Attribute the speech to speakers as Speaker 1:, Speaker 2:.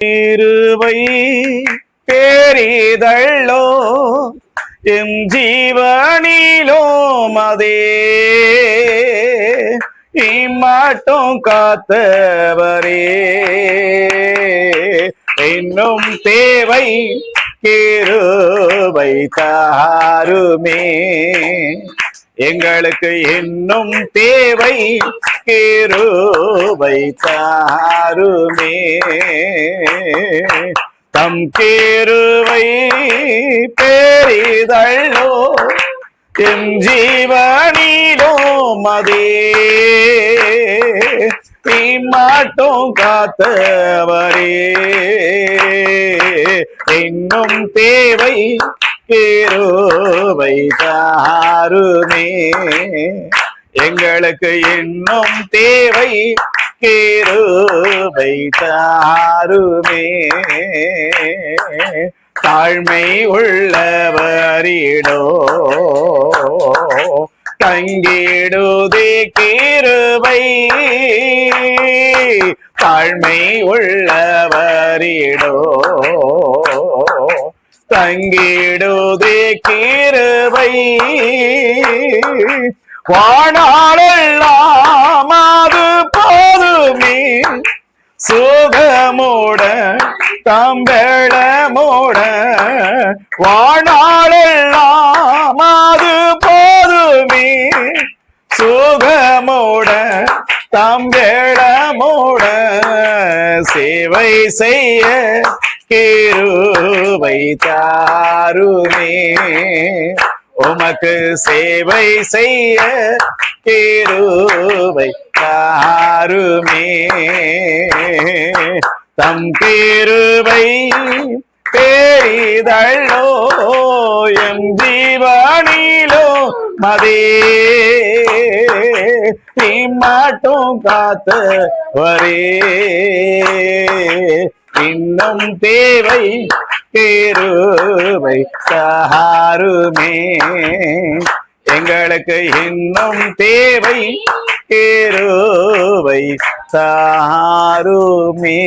Speaker 1: கிருபை பேரிதள்ளோ எம் ஜீவனிலோ மதே இம்மாட்டும் காத்தவரே இன்னும் தேவை கிருபை தாருமே எங்களுக்கு இன்னும் தேவை கிருபை தாருமே தம் கிருபை பெரிதள்ளோ எம் ஜீவனிலோ மதே இம்மாட்டும் காத்தவரே இன்னும் தேவை கிருபை தாருமே எங்களுக்கு இன்னும் தேவை கிருபை தாருமே தாழ்மை உள்ளவரிடோ தங்கிடுதே கிருபை தாழ்மை உள்ளவரிடோ தங்கிடுதே கிருபை வாணாளெல்லாம் அது போதுமே சுகமோட தம்பளமோட வாணாளெல்லாம் அது போதுமே சுகமோட தம்பளமோட சேவை செய்ய கிருபை தாருமே உமக்கு சேவை செய்ய கிருபை தாருமே தம் கிருபை பெரிதள்ளோ எம் ஜீவனிலோ மதே இம்மாட்டும் காத்தவரே இன்னும் தேவை கிருபை தாருமே எங்களுக்கு இன்னும் தேவை கிருபை தாருமே